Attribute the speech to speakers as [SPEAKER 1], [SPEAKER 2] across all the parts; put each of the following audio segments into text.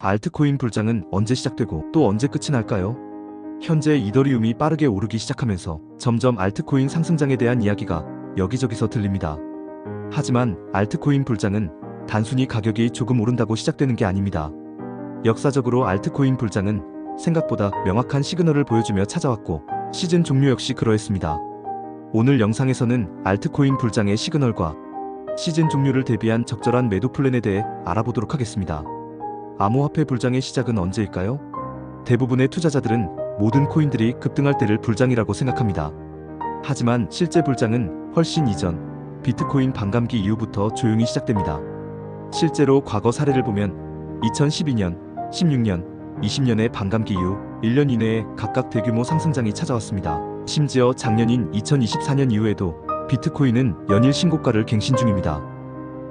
[SPEAKER 1] 알트코인 불장은 언제 시작되고 또 언제 끝이 날까요? 현재 이더리움이 빠르게 오르기 시작하면서 점점 알트코인 상승장에 대한 이야기가 여기저기서 들립니다. 하지만 알트코인 불장은 단순히 가격이 조금 오른다고 시작되는 게 아닙니다. 역사적으로 알트코인 불장은 생각보다 명확한 시그널을 보여주며 찾아왔고 시즌 종료 역시 그러했습니다. 오늘 영상에서는 알트코인 불장의 시그널과 시즌 종료를 대비한 적절한 매도 플랜에 대해 알아보도록 하겠습니다. 암호화폐 불장의 시작은 언제일까요? 대부분의 투자자들은 모든 코인들이 급등할 때를 불장이라고 생각합니다. 하지만 실제 불장은 훨씬 이전 비트코인 반감기 이후부터 조용히 시작됩니다. 실제로 과거 사례를 보면 2012년, 16년, 20년의 반감기 이후 1년 이내에 각각 대규모 상승장이 찾아왔습니다. 심지어 작년인 2024년 이후에도 비트코인은 연일 신고가를 갱신 중입니다.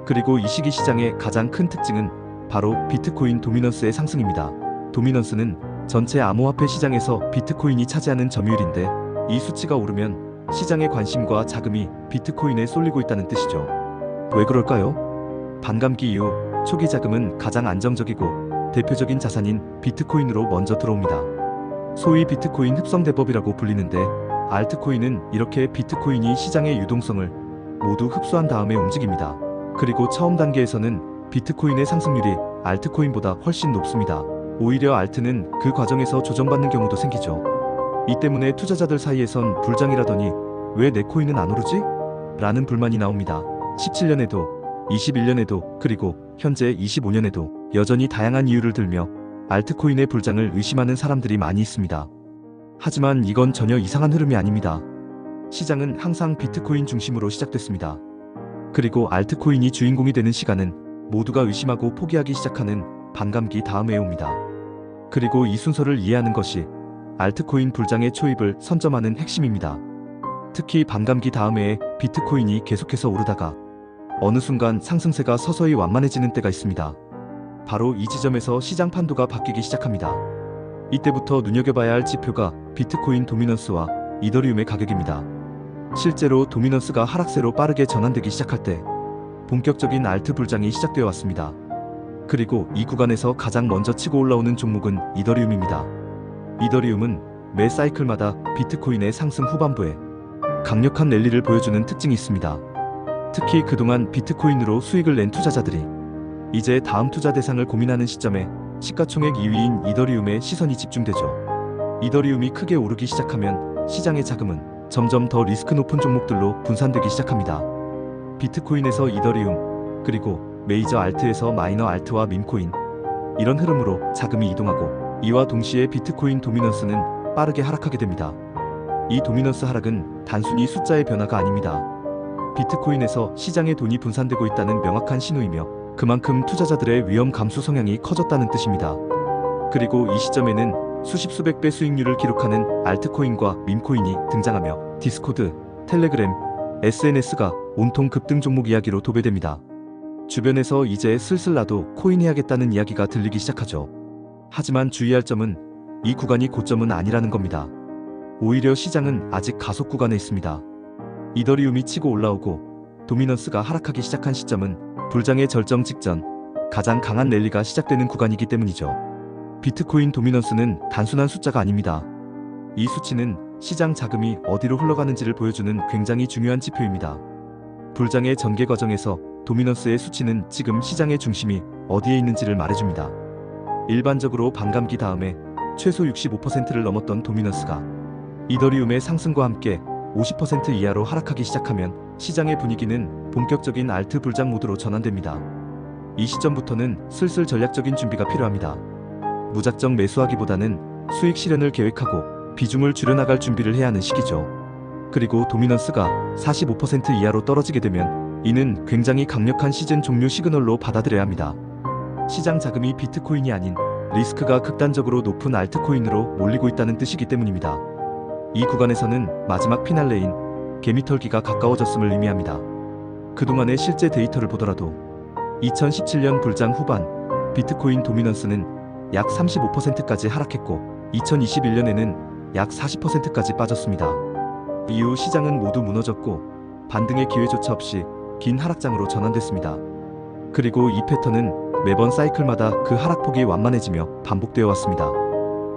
[SPEAKER 1] 그리고 이 시기 시장의 가장 큰 특징은 바로 비트코인 도미넌스의 상승입니다. 도미넌스는 전체 암호화폐 시장에서 비트코인이 차지하는 점유율인데 이 수치가 오르면 시장의 관심과 자금이 비트코인에 쏠리고 있다는 뜻이죠. 왜 그럴까요? 반감기 이후 초기 자금은 가장 안정적이고 대표적인 자산인 비트코인으로 먼저 들어옵니다. 소위 비트코인 흡성대법이라고 불리는데 알트코인은 이렇게 비트코인이 시장의 유동성을 모두 흡수한 다음에 움직입니다. 그리고 처음 단계에서는 비트코인의 상승률이 알트코인보다 훨씬 높습니다. 오히려 알트는 그 과정에서 조정받는 경우도 생기죠. 이 때문에 투자자들 사이에선 불장이라더니 왜 내 코인은 안 오르지? 라는 불만이 나옵니다. 17년에도 21년에도 그리고 현재 25년에도 여전히 다양한 이유를 들며 알트코인의 불장을 의심하는 사람들이 많이 있습니다. 하지만 이건 전혀 이상한 흐름이 아닙니다. 시장은 항상 비트코인 중심으로 시작됐습니다. 그리고 알트코인이 주인공이 되는 시간은 모두가 의심하고 포기하기 시작하는 반감기 다음에 옵니다. 그리고 이 순서를 이해하는 것이 알트코인 불장의 초입을 선점하는 핵심입니다. 특히 반감기 다음에 비트코인이 계속해서 오르다가 어느 순간 상승세가 서서히 완만해지는 때가 있습니다. 바로 이 지점에서 시장 판도가 바뀌기 시작합니다. 이때부터 눈여겨봐야 할 지표가 비트코인 도미넌스와 이더리움의 가격입니다. 실제로 도미넌스가 하락세로 빠르게 전환되기 시작할 때 본격적인 알트 불장이 시작되어 왔습니다. 그리고 이 구간에서 가장 먼저 치고 올라오는 종목은 이더리움입니다. 이더리움은 매 사이클마다 비트코인의 상승 후반부에 강력한 랠리를 보여주는 특징이 있습니다. 특히 그동안 비트코인으로 수익을 낸 투자자들이 이제 다음 투자 대상을 고민하는 시점에 시가총액 2위인 이더리움에 시선이 집중되죠. 이더리움이 크게 오르기 시작하면 시장의 자금은 점점 더 리스크 높은 종목들로 분산되기 시작합니다. 비트코인에서 이더리움, 그리고 메이저 알트에서 마이너 알트와 밈코인, 이런 흐름으로 자금이 이동하고 이와 동시에 비트코인 도미넌스는 빠르게 하락하게 됩니다. 이 도미넌스 하락은 단순히 숫자의 변화가 아닙니다. 비트코인에서 시장의 돈이 분산되고 있다는 명확한 신호이며 그만큼 투자자들의 위험 감수 성향이 커졌다는 뜻입니다. 그리고 이 시점에는 수십 수백 배 수익률을 기록하는 알트코인과 밈코인이 등장하며 디스코드, 텔레그램, SNS가 온통 급등 종목 이야기로 도배됩니다. 주변에서 이제 슬슬 나도 코인 해야겠다는 이야기가 들리기 시작하죠. 하지만 주의할 점은 이 구간이 고점은 아니라는 겁니다. 오히려 시장은 아직 가속 구간에 있습니다. 이더리움이 치고 올라오고 도미넌스가 하락하기 시작한 시점은 불장의 절정 직전 가장 강한 랠리가 시작되는 구간이기 때문이죠. 비트코인 도미넌스는 단순한 숫자가 아닙니다. 이 수치는 시장 자금이 어디로 흘러가는지를 보여주는 굉장히 중요한 지표입니다. 불장의 전개 과정에서 도미넌스의 수치는 지금 시장의 중심이 어디에 있는지를 말해줍니다. 일반적으로 반감기 다음에 최소 65%를 넘었던 도미넌스가 이더리움의 상승과 함께 50% 이하로 하락하기 시작하면 시장의 분위기는 본격적인 알트 불장 모드로 전환됩니다. 이 시점부터는 슬슬 전략적인 준비가 필요합니다. 무작정 매수하기보다는 수익 실현을 계획하고 비중을 줄여나갈 준비를 해야 하는 시기죠. 그리고 도미넌스가 45% 이하로 떨어지게 되면 이는 굉장히 강력한 시즌 종료 시그널로 받아들여야 합니다. 시장 자금이 비트코인이 아닌 리스크가 극단적으로 높은 알트코인으로 몰리고 있다는 뜻이기 때문입니다. 이 구간에서는 마지막 피날레인 개미털기가 가까워졌음을 의미합니다. 그동안의 실제 데이터를 보더라도 2017년 불장 후반 비트코인 도미넌스는 약 35%까지 하락했고 2021년에는 약 40%까지 빠졌습니다. 이후 시장은 모두 무너졌고 반등의 기회조차 없이 긴 하락장으로 전환됐습니다. 그리고 이 패턴은 매번 사이클마다 그 하락폭이 완만해지며 반복되어 왔습니다.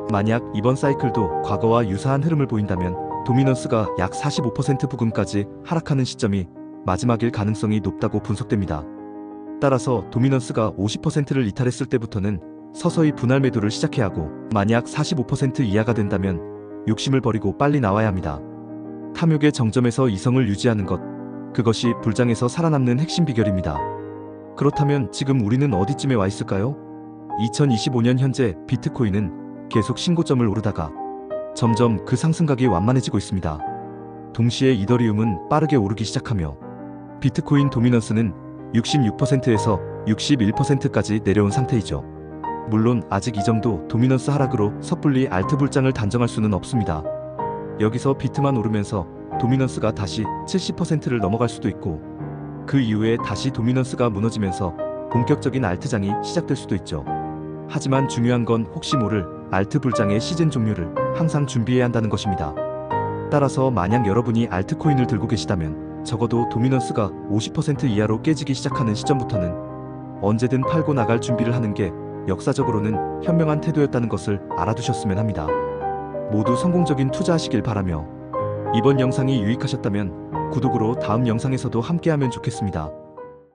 [SPEAKER 1] 만약 이번 사이클도 과거와 유사한 흐름을 보인다면 도미넌스가 약 45% 부근까지 하락하는 시점이 마지막일 가능성이 높다고 분석됩니다. 따라서 도미넌스가 50%를 이탈했을 때부터는 서서히 분할 매도를 시작해야 하고, 만약 45% 이하가 된다면 욕심을 버리고 빨리 나와야 합니다. 탐욕의 정점에서 이성을 유지하는 것, 그것이 불장에서 살아남는 핵심 비결입니다. 그렇다면 지금 우리는 어디쯤에 와 있을까요? 2025년 현재 비트코인은 계속 신고점을 오르다가 점점 그 상승각이 완만해지고 있습니다. 동시에 이더리움은 빠르게 오르기 시작하며 비트코인 도미넌스는 66%에서 61%까지 내려온 상태이죠. 물론 아직 이 정도 도미넌스 하락으로 섣불리 알트 불장을 단정할 수는 없습니다. 여기서 비트만 오르면서 도미넌스가 다시 70%를 넘어갈 수도 있고, 그 이후에 다시 도미넌스가 무너지면서 본격적인 알트장이 시작될 수도 있죠. 하지만 중요한 건 혹시 모를 알트 불장의 시즌 종료를 항상 준비해야 한다는 것입니다. 따라서 만약 여러분이 알트코인을 들고 계시다면 적어도 도미넌스가 50% 이하로 깨지기 시작하는 시점부터는 언제든 팔고 나갈 준비를 하는 게 역사적으로는 현명한 태도였다는 것을 알아두셨으면 합니다. 모두 성공적인 투자하시길 바라며, 이번 영상이 유익하셨다면 구독으로 다음 영상에서도 함께하면 좋겠습니다.